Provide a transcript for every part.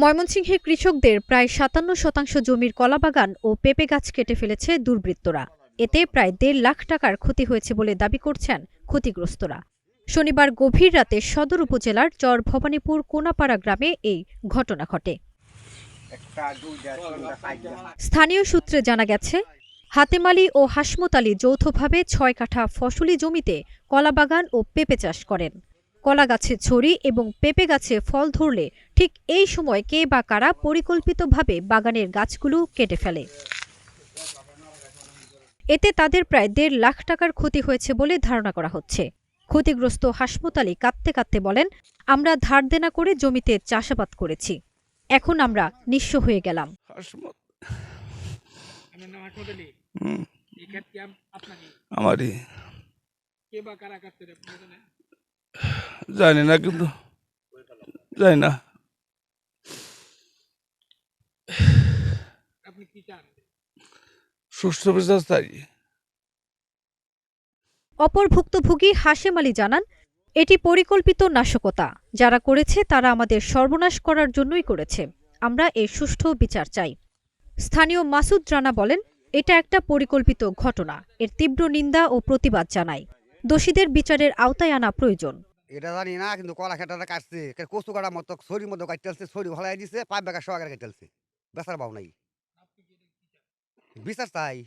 ময়মনসিংহে কৃষকদের প্রায় ৫৭% জমির কলাবাগান ও পেঁপে গাছ কেটে ফেলেছে দুর্বৃত্তরা। এতে প্রায় ১.৫ লাখ টাকার ক্ষতি হয়েছে বলে দাবি করছেন ক্ষতিগ্রস্তরা। শনিবার গভীর রাতে সদর উপজেলার চর ভবানীপুর কোনাপাড়া গ্রামে এই ঘটনা ঘটে। স্থানীয় সূত্রে জানা গেছে, হাতেম আলী ও হাসমত আলী যৌথভাবে ৬ কাঠা ফসলি জমিতে কলাবাগান ও পেঁপে চাষ করেন। কলা গাছে ঝড়ি এবং পেঁপে গাছে ফল ধরলে ঠিক এই সময় কে বা কারা পরিকল্পিতভাবে বাগানের গাছগুলো কেটে ফেলে। এতে তাদের প্রায় ১.৫ লাখ টাকার ক্ষতি হয়েছে বলে ধারণা করা হচ্ছে। ক্ষতিগ্রস্ত হাসমত আলী কাঁদতে কাঁদতে বলেন, আমরা ধার দেনা করে জমিতে চাষাবাদ করেছি, এখন আমরা নিঃস্ব হয়ে গেলাম। জানি না, কিন্তু জানি না। সুষ্ঠু বিচার চাই। অপর ভুক্তভোগী হাশেম আলী জানান, এটি পরিকল্পিত নাশকতা। যারা করেছে তারা আমাদের সর্বনাশ করার জন্যই করেছে। আমরা এর সুষ্ঠু বিচার চাই। স্থানীয় মাসুদ রানা বলেন, এটা একটা পরিকল্পিত ঘটনা। এর তীব্র নিন্দা ও প্রতিবাদ জানাই। দোষীদের বিচারের আওতায় আনা প্রয়োজন। এটা জানি না, কিন্তু কলা খেটাটা কাটছে, কচু কাটা মতো ছড়ির মতো কাটতেছে, ছড়ি ভালাই দিছে, পাইপ বেকার সহকারে কাটতেছে, বেচার ভাব নাই। বিচার চাই।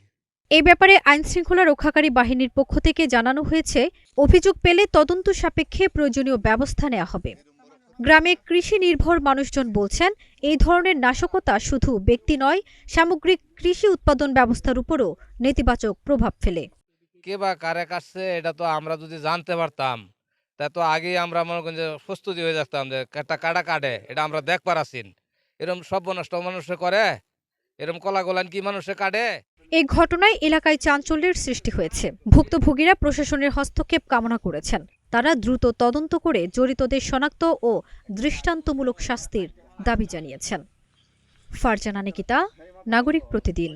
এই ব্যাপারে আইনশৃঙ্খলা রক্ষাকারী বাহিনীর পক্ষ থেকে জানানো হয়েছে, অভিযোগ পেলে তদন্ত সাপেক্ষে প্রয়োজনীয় ব্যবস্থা নেওয়া হবে। গ্রামে কৃষি নির্ভর মানুষজন বলছেন, এই ধরনের নাশকতা শুধু ব্যক্তি নয়, সামগ্রিক কৃষি উৎপাদন ব্যবস্থার উপরও নেতিবাচক প্রভাব ফেলে। কে বা কারে কাটছে এটা তো আমরা যদি জানতে পারতাম, তা তো আগেই আমরা মনে করেন যে প্রস্তুতি হয়ে যেতাম যে কাটা কাটে, এটা আমরা দেখবার আসিন। এরকম সর্বনষ্ট মানুষে করে, এরকম কলা গোলান কি মানুষে কাটে। এই ঘটনায় এলাকায় চাঞ্চল্যের সৃষ্টি হয়েছে। ভুক্তভোগীরা প্রশাসনের হস্তক্ষেপ কামনা করেছেন। তারা দ্রুত তদন্ত করে জড়িতদের শনাক্ত ও দৃষ্টান্তমূলক শাস্তির দাবি জানিয়েছেন। ফারজানা নিকিতা, নাগরিক প্রতিদিন।